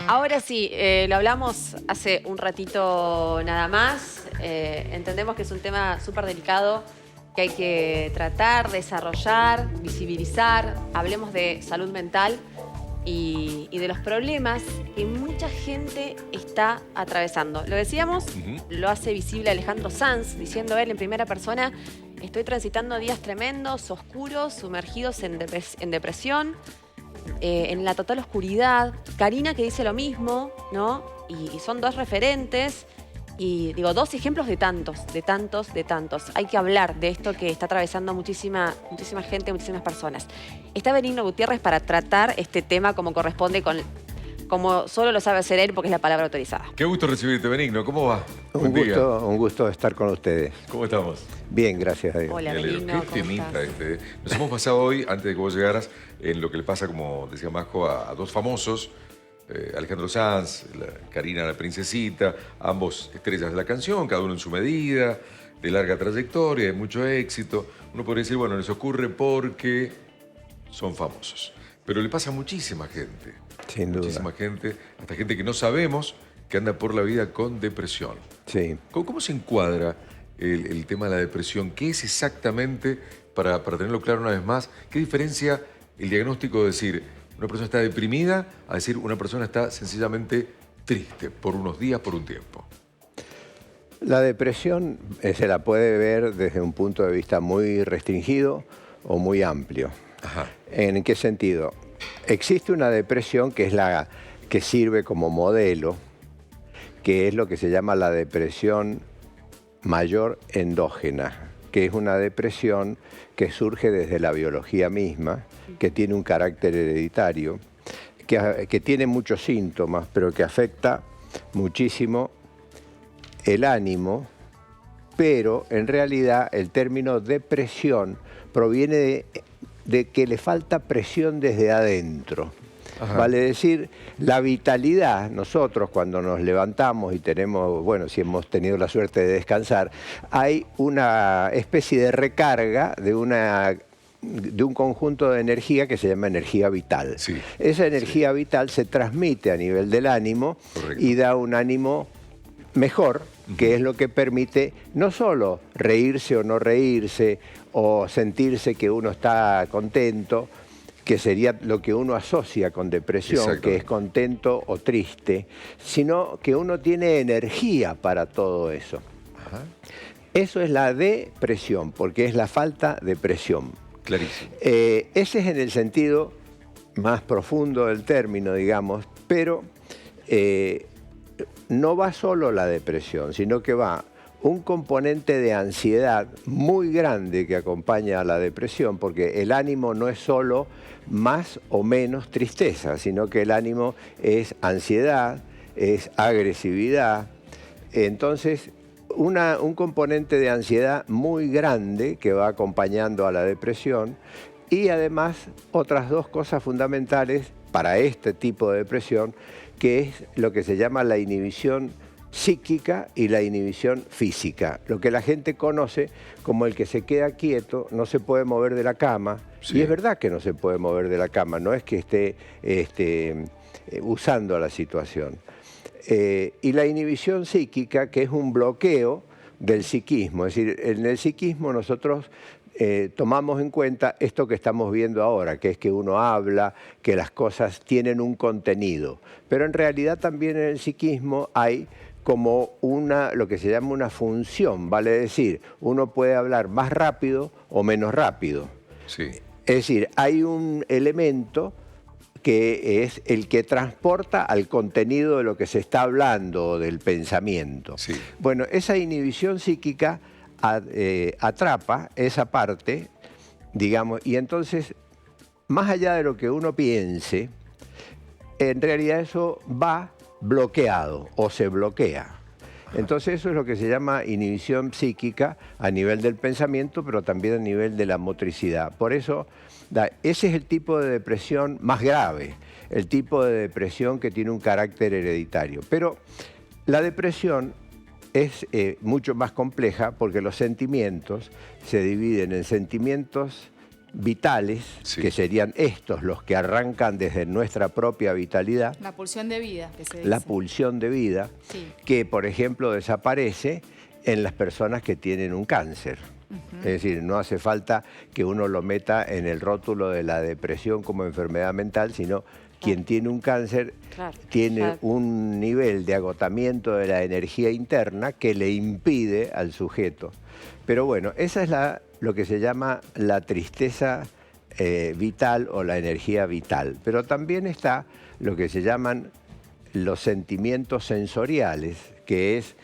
Ahora sí, lo hablamos hace un ratito nada más. Entendemos que es un tema súper delicado que hay que tratar, desarrollar, visibilizar. Hablemos de salud mental y de los problemas que mucha gente está atravesando. Lo decíamos, lo hace visible Alejandro Sanz, diciendo él en primera persona: estoy transitando días tremendos, oscuros, sumergidos en depresión. En la total oscuridad. Karina, que dice lo mismo, ¿no? Y son dos referentes. Y digo, dos ejemplos de tantos, de tantos, de tantos. Hay que hablar de esto que está atravesando muchísima gente, muchísimas personas. Está Benigno Gutiérrez para tratar este tema como corresponde, como solo lo sabe hacer él, porque es la palabra autorizada. Qué gusto recibirte, Benigno. ¿Cómo va? Un gusto estar con ustedes. ¿Cómo estamos? Bien, gracias a Dios. Hola, Benigno, Qué ¿cómo temita estás? este. Nos hemos pasado hoy, antes de que vos llegaras, en lo que le pasa, como decía Majo, a dos famosos. Alejandro Sanz, Karina la princesita, ambos estrellas de la canción, cada uno en su medida, de larga trayectoria, de mucho éxito. Uno podría decir, bueno, les ocurre porque son famosos. Pero le pasa a muchísima gente. Sin duda. Muchísima gente, hasta gente que no sabemos, que anda por la vida con depresión. Sí. ¿Cómo se encuadra el tema de la depresión? ¿Qué es exactamente, para tenerlo claro una vez más, qué diferencia el diagnóstico de decir una persona está deprimida a decir una persona está sencillamente triste por unos días, por un tiempo? La depresión se la puede ver desde un punto de vista muy restringido o muy amplio. Ajá. ¿En qué sentido? Existe una depresión que es la que sirve como modelo, que es lo que se llama la depresión mayor endógena, que es una depresión que surge desde la biología misma, que tiene un carácter hereditario, que tiene muchos síntomas, pero que afecta muchísimo el ánimo, pero en realidad el término depresión proviene de que le falta presión desde adentro. Ajá. Vale decir, la vitalidad, nosotros cuando nos levantamos y tenemos, bueno, si hemos tenido la suerte de descansar, hay una especie de recarga de un conjunto de energía que se llama energía vital. Sí, esa energía vital se transmite a nivel del ánimo. Correcto. Y da un ánimo mejor, que es lo que permite no solo reírse o no reírse, o sentirse que uno está contento, que sería lo que uno asocia con depresión, que es contento o triste, sino que uno tiene energía para todo eso. Ajá. Eso es la depresión, porque es la falta de presión. Clarísimo. Ese es en el sentido más profundo del término, digamos, pero no va solo la depresión, sino que va un componente de ansiedad muy grande que acompaña a la depresión, porque el ánimo no es solo más o menos tristeza, sino que el ánimo es ansiedad, es agresividad. Entonces, un componente de ansiedad muy grande que va acompañando a la depresión, y además otras dos cosas fundamentales para este tipo de depresión, que es lo que se llama la inhibición psíquica y la inhibición física, lo que la gente conoce como el que se queda quieto, no se puede mover de la cama. Sí. Y es verdad que no se puede mover de la cama, no es que esté usando la situación. Y la inhibición psíquica, que es un bloqueo del psiquismo, es decir, en el psiquismo nosotros tomamos en cuenta esto que estamos viendo ahora, que es que uno habla, que las cosas tienen un contenido, pero en realidad también en el psiquismo hay como lo que se llama una función, vale decir, uno puede hablar más rápido o menos rápido. Sí. Es decir, hay un elemento que es el que transporta al contenido de lo que se está hablando, del pensamiento. Sí. Bueno, esa inhibición psíquica atrapa esa parte, digamos, y entonces, más allá de lo que uno piense, en realidad eso va bloqueado o se bloquea. Entonces eso es lo que se llama inhibición psíquica a nivel del pensamiento, pero también a nivel de la motricidad. Por eso, ese es el tipo de depresión más grave, el tipo de depresión que tiene un carácter hereditario. Pero la depresión es mucho más compleja porque los sentimientos se dividen en sentimientos vitales, Sí. que serían estos los que arrancan desde nuestra propia vitalidad, La pulsión de vida, que se dice. la pulsión de vida, Sí. que por ejemplo desaparece en las personas que tienen un cáncer. Es decir, no hace falta que uno lo meta en el rótulo de la depresión como enfermedad mental, sino quien tiene un cáncer Claro, tiene claro. un nivel de agotamiento de la energía interna que le impide al sujeto. Pero bueno, esa es lo que se llama la tristeza vital o la energía vital. Pero también está lo que se llaman los sentimientos sensoriales, que es,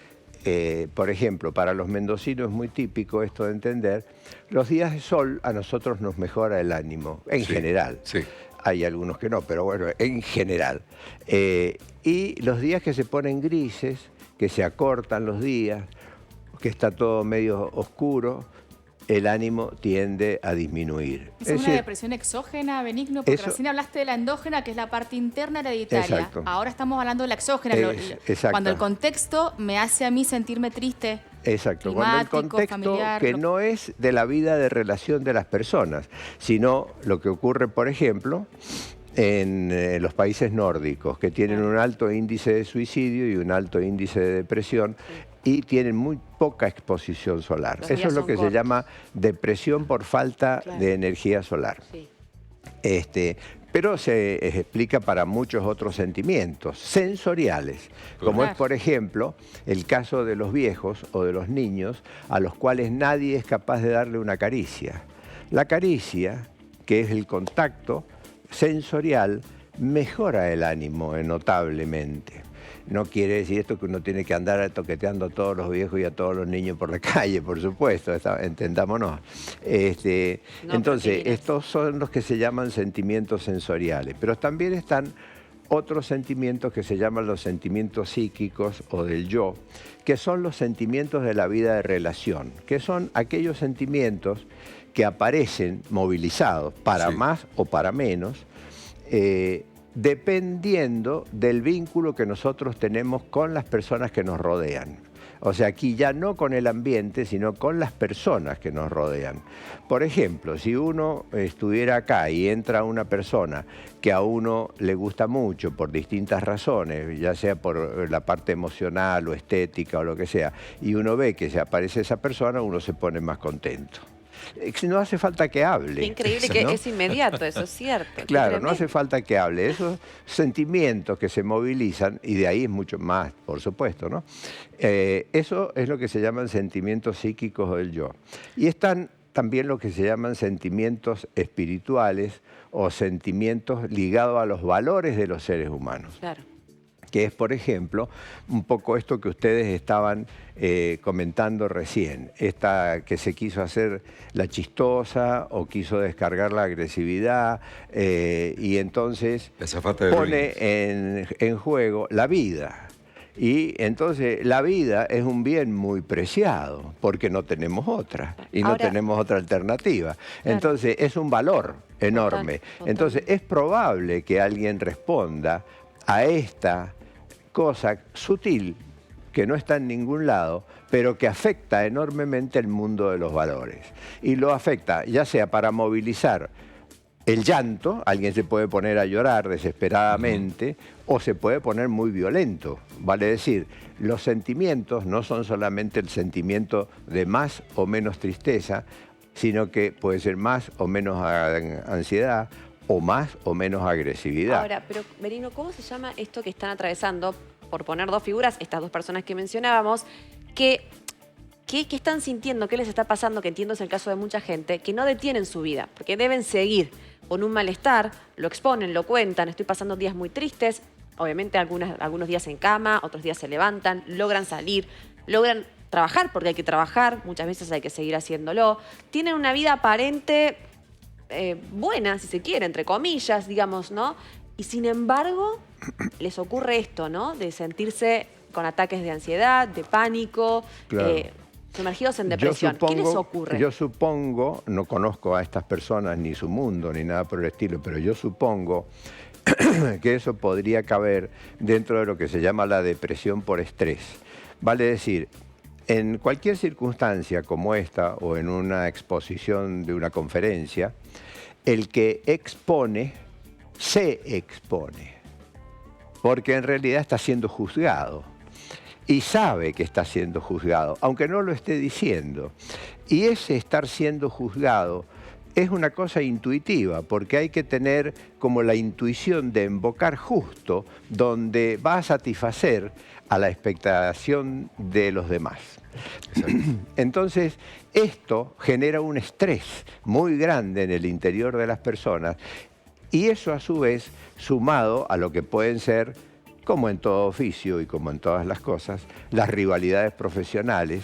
por ejemplo, para los mendocinos es muy típico esto de entender, los días de sol a nosotros nos mejora el ánimo, en Sí, general. sí. Hay algunos que no, pero bueno, en general. Y los días que se ponen grises, que se acortan los días, que está todo medio oscuro, el ánimo tiende a disminuir. ¿Es una depresión exógena, Benigno? Porque recién hablaste de la endógena, que es la parte interna hereditaria. Exacto. Ahora estamos hablando de la exógena. Exacto. Cuando el contexto me hace a mí sentirme triste. Exacto, cuando el climático, contexto familiar, que no es de la vida de relación de las personas, sino lo que ocurre, por ejemplo, en los países nórdicos, que tienen un alto índice de suicidio y un alto índice de depresión, y tienen muy poca exposición solar. Los Eso días es lo son que se cortos. llama depresión por falta Claro. de energía solar. Sí. Pero se explica para muchos otros sentimientos sensoriales, como Claro. es, por ejemplo, el caso de los viejos o de los niños a los cuales nadie es capaz de darle una caricia. La caricia, que es el contacto sensorial, mejora el ánimo notablemente. No quiere decir esto que uno tiene que andar toqueteando a todos los viejos y a todos los niños por la calle, por supuesto, entendámonos. No, Entonces, porque estos son los que se llaman sentimientos sensoriales, pero también están otros sentimientos que se llaman los sentimientos psíquicos o del yo, que son los sentimientos de la vida de relación, que son aquellos sentimientos que aparecen movilizados para Sí. más o para menos, dependiendo del vínculo que nosotros tenemos con las personas que nos rodean. O sea, aquí ya no con el ambiente, sino con las personas que nos rodean. Por ejemplo, si uno estuviera acá y entra una persona que a uno le gusta mucho por distintas razones, ya sea por la parte emocional o estética o lo que sea, y uno ve que se aparece esa persona, uno se pone más contento. No hace falta que hable. Qué increíble ¿no? que es inmediato, eso es cierto. Qué Claro, no tremendo. hace falta que hable. Esos sentimientos que se movilizan, y de ahí es mucho más, por supuesto, ¿no? Eso es lo que se llaman sentimientos psíquicos del yo. Y están también lo que se llaman sentimientos espirituales o sentimientos ligados a los valores de los seres humanos. Claro. Que es, por ejemplo, un poco esto que ustedes estaban comentando recién, esta que se quiso hacer la chistosa o quiso descargar la agresividad y entonces La azafata de pone ruinas. en juego la vida. Y entonces la vida es un bien muy preciado porque no tenemos otra y no Ahora- tenemos otra alternativa. Claro. Entonces es un valor enorme. Total. Entonces es probable que alguien responda a esta cosa sutil que no está en ningún lado, pero que afecta enormemente el mundo de los valores. Y lo afecta ya sea para movilizar el llanto, alguien se puede poner a llorar desesperadamente, o se puede poner muy violento. Vale decir, los sentimientos no son solamente el sentimiento de más o menos tristeza, sino que puede ser más o menos ansiedad, o más o menos agresividad. Ahora, pero Benigno, ¿cómo se llama esto que están atravesando, por poner dos figuras, estas dos personas que mencionábamos, ¿qué están sintiendo? ¿Qué les está pasando? Que entiendo es el caso de mucha gente, que no detienen su vida, porque deben seguir con un malestar, lo exponen, lo cuentan, estoy pasando días muy tristes, obviamente algunos días en cama, otros días se levantan, logran salir, logran trabajar, porque hay que trabajar, muchas veces hay que seguir haciéndolo, tienen una vida aparente buena, si se quiere, entre comillas, digamos, ¿no? Y sin embargo, les ocurre esto, ¿no? De sentirse con ataques de ansiedad, de pánico, Claro. sumergidos en depresión. ¿Qué les ocurre? Yo supongo, no conozco a estas personas ni su mundo ni nada por el estilo, pero yo supongo que eso podría caber dentro de lo que se llama la depresión por estrés. Vale decir, en cualquier circunstancia como esta o en una exposición de una conferencia, el que expone se expone, porque en realidad está siendo juzgado y sabe que está siendo juzgado, aunque no lo esté diciendo. Y ese estar siendo juzgado es una cosa intuitiva, porque hay que tener como la intuición de invocar justo donde va a satisfacer a la expectación de los demás. Entonces, esto genera un estrés muy grande en el interior de las personas y eso a su vez, sumado a lo que pueden ser, como en todo oficio y como en todas las cosas, las rivalidades profesionales,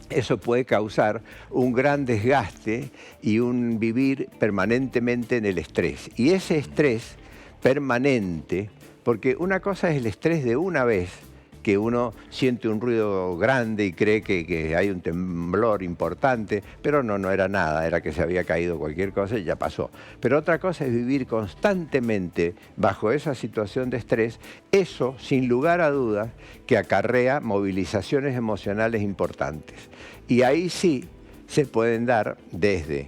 eso puede causar un gran desgaste y un vivir permanentemente en el estrés. Y ese estrés permanente, porque una cosa es el estrés de una vez, que uno siente un ruido grande y cree que hay un temblor importante, pero no era nada, era que se había caído cualquier cosa y ya pasó. Pero otra cosa es vivir constantemente bajo esa situación de estrés, eso sin lugar a dudas que acarrea movilizaciones emocionales importantes. Y ahí sí se pueden dar desde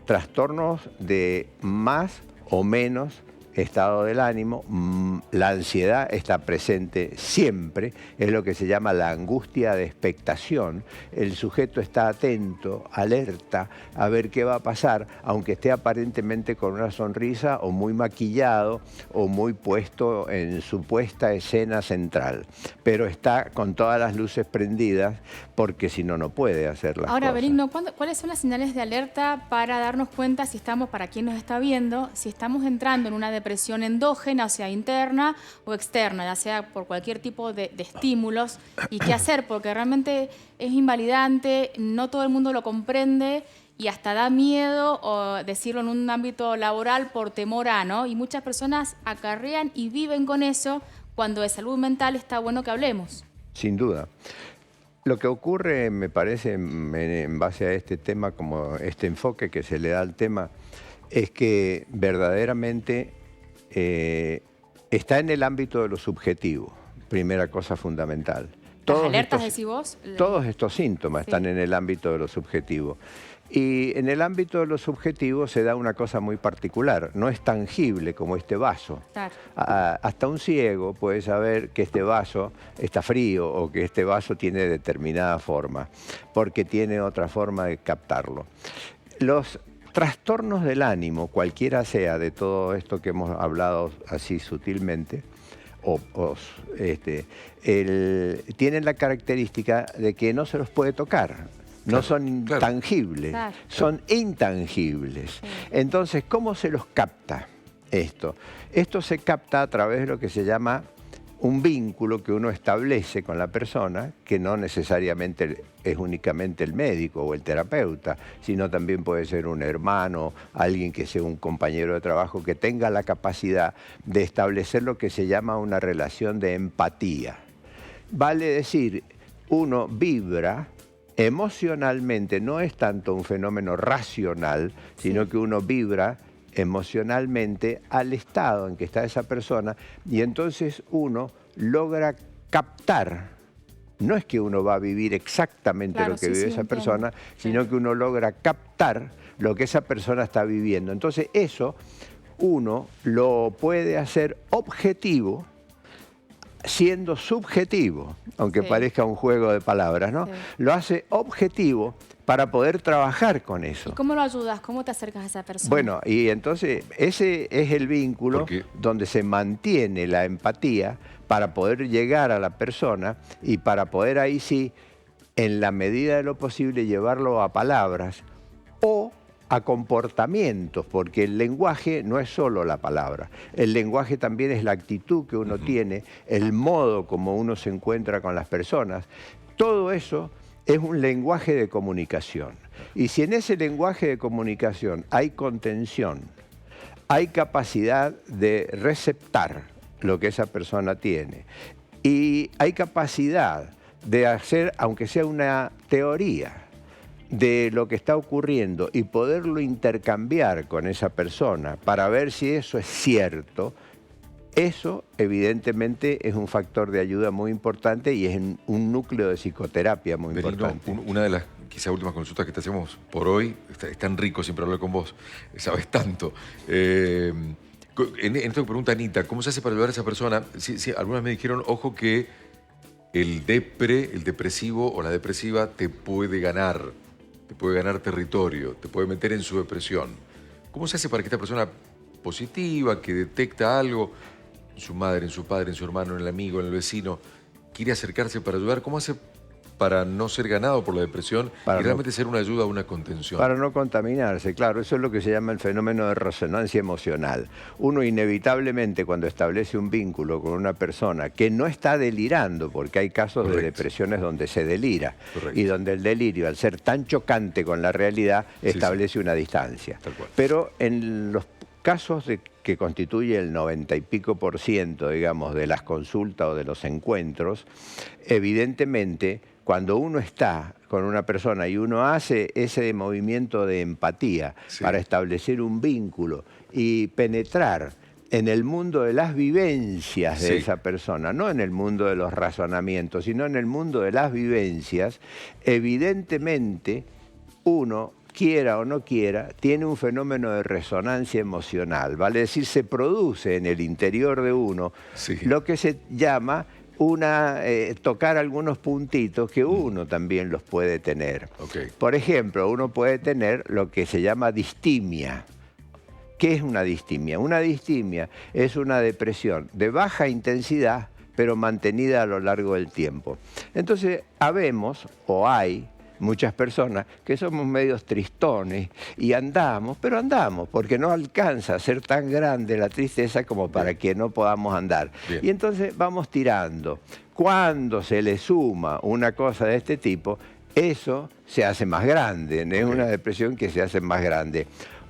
trastornos de más o menos estado del ánimo, la ansiedad está presente siempre, es lo que se llama la angustia de expectación. El sujeto está atento, alerta, a ver qué va a pasar, aunque esté aparentemente con una sonrisa o muy maquillado o muy puesto en su puesta escena central. Pero está con todas las luces prendidas porque si no, no puede hacer las cosas. Ahora, Benigno, ¿cuáles son las señales de alerta para darnos cuenta si estamos, para quien nos está viendo, si estamos entrando en una depresión endógena, o sea, interna o externa, ya sea por cualquier tipo de estímulos? ¿Y qué hacer? Porque realmente es invalidante, no todo el mundo lo comprende y hasta da miedo decirlo en un ámbito laboral por temor a, ¿no? Y muchas personas acarrean y viven con eso cuando de salud mental está bueno que hablemos. Sin duda. Lo que ocurre, me parece, en base a este tema, como este enfoque que se le da al tema, es que verdaderamente está en el ámbito de lo subjetivo, primera cosa fundamental. ¿Las alertas decís vos? Todos estos síntomas están en el ámbito de lo subjetivo. Y en el ámbito de lo subjetivo se da una cosa muy particular, no es tangible como este vaso. Claro. Hasta un ciego puede saber que este vaso está frío o que este vaso tiene determinada forma, porque tiene otra forma de captarlo. Los trastornos del ánimo, cualquiera sea de todo esto que hemos hablado así sutilmente, tienen la característica de que no se los puede tocar. No son tangibles, son intangibles. Sí. Entonces, ¿cómo se los capta esto? Esto se capta a través de lo que se llama un vínculo que uno establece con la persona, que no necesariamente es únicamente el médico o el terapeuta, sino también puede ser un hermano, alguien que sea un compañero de trabajo, que tenga la capacidad de establecer lo que se llama una relación de empatía. Vale decir, uno vibra emocionalmente, no es tanto un fenómeno racional, sino que uno vibra emocionalmente al estado en que está esa persona y entonces uno logra captar. No es que uno va a vivir exactamente lo que vive esa persona, sino que uno logra captar lo que esa persona está viviendo. Entonces eso uno lo puede hacer objetivo siendo subjetivo, aunque parezca un juego de palabras, ¿no? Lo hace objetivo para poder trabajar con eso. ¿Y cómo lo ayudas? ¿Cómo te acercas a esa persona? Bueno, y entonces ese es el vínculo donde se mantiene la empatía para poder llegar a la persona y para poder ahí sí, en la medida de lo posible, llevarlo a palabras o a comportamientos, porque el lenguaje no es solo la palabra. El lenguaje también es la actitud que uno tiene, el modo como uno se encuentra con las personas. Todo eso es un lenguaje de comunicación. Y si en ese lenguaje de comunicación hay contención, hay capacidad de receptar lo que esa persona tiene y hay capacidad de hacer, aunque sea una teoría, de lo que está ocurriendo y poderlo intercambiar con esa persona para ver si eso es cierto, eso evidentemente es un factor de ayuda muy importante y es un núcleo de psicoterapia muy importante. Una de las quizá últimas consultas que te hacemos por hoy. Es tan rico siempre hablar con vos, sabes tanto. En esto que pregunta Anita, ¿cómo se hace para ayudar a esa persona? Sí, algunas me dijeron, ojo que el depresivo o la depresiva te puede ganar territorio, te puede meter en su depresión. ¿Cómo se hace para que esta persona positiva, que detecta algo, en su madre, en su padre, en su hermano, en el amigo, en el vecino, quiere acercarse para ayudar? ¿Cómo hace para no ser ganado por la depresión y realmente ser una ayuda, una contención? Para no contaminarse, claro, eso es lo que se llama el fenómeno de resonancia emocional. Uno inevitablemente cuando establece un vínculo con una persona que no está delirando, porque hay casos de depresiones donde se delira y donde el delirio, al ser tan chocante con la realidad, establece una distancia. Pero en los casos que constituye el 90 y pico %, digamos, de las consultas o de los encuentros, evidentemente, cuando uno está con una persona y uno hace ese movimiento de empatía para establecer un vínculo y penetrar en el mundo de las vivencias de esa persona, no en el mundo de los razonamientos, sino en el mundo de las vivencias, evidentemente uno, quiera o no quiera, tiene un fenómeno de resonancia emocional, vale decir, se produce en el interior de uno lo que se llama tocar algunos puntitos que uno también los puede tener. Por ejemplo, uno puede tener lo que se llama distimia. ¿Qué es una distimia? Una distimia es una depresión de baja intensidad, pero mantenida a lo largo del tiempo. Entonces, habemos o hay muchas personas que somos medios tristones y andamos, pero andamos, porque no alcanza a ser tan grande la tristeza como para que no podamos andar. Y entonces vamos tirando. Cuando se le suma una cosa de este tipo, eso se hace más grande, es una depresión que se hace más grande.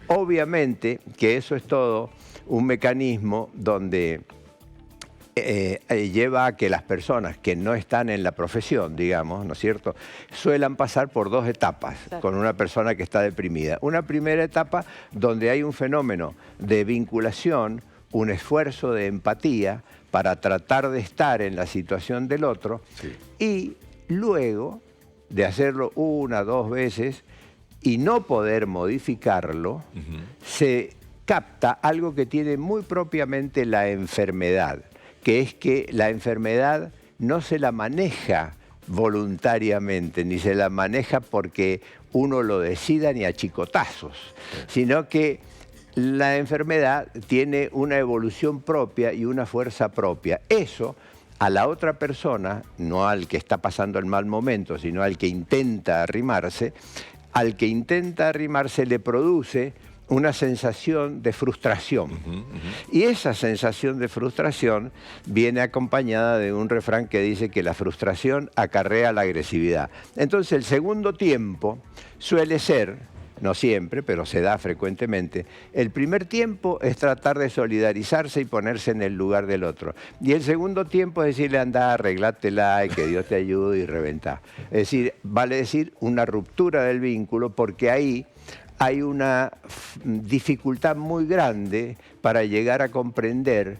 Obviamente que eso es todo un mecanismo donde lleva a que las personas que no están en la profesión, digamos, ¿no es cierto?, suelan pasar por dos etapas con una persona que está deprimida. Una primera etapa donde hay un fenómeno de vinculación, un esfuerzo de empatía para tratar de estar en la situación del otro y luego de hacerlo una, dos veces y no poder modificarlo, se capta algo que tiene muy propiamente la enfermedad, que es que la enfermedad no se la maneja voluntariamente, ni se la maneja porque uno lo decida ni a chicotazos, sino que la enfermedad tiene una evolución propia y una fuerza propia. Eso a la otra persona, no al que está pasando el mal momento, sino al que intenta arrimarse, le produce una sensación de frustración. Y esa sensación de frustración viene acompañada de un refrán que dice que la frustración acarrea la agresividad. Entonces el segundo tiempo suele ser, no siempre, pero se da frecuentemente, el primer tiempo es tratar de solidarizarse y ponerse en el lugar del otro. Y el segundo tiempo es decirle, anda, arreglátela y que Dios te ayude y reventá. Es decir, vale decir una ruptura del vínculo, porque ahí hay una dificultad muy grande para llegar a comprender,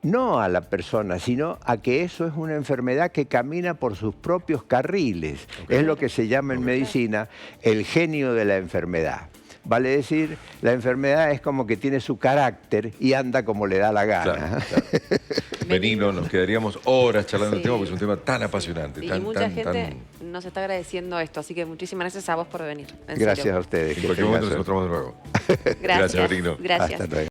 no a la persona, sino a que eso es una enfermedad que camina por sus propios carriles. Es lo que se llama en medicina el genio de la enfermedad. Vale decir, la enfermedad es como que tiene su carácter y anda como le da la gana. Benigno, nos quedaríamos horas charlando del tema porque es un tema tan apasionante. Y mucha gente nos está agradeciendo esto, así que muchísimas gracias a vos por venir. Gracias a ustedes. En cualquier momento nos encontramos de nuevo. Gracias, Benigno. Gracias. Hasta luego.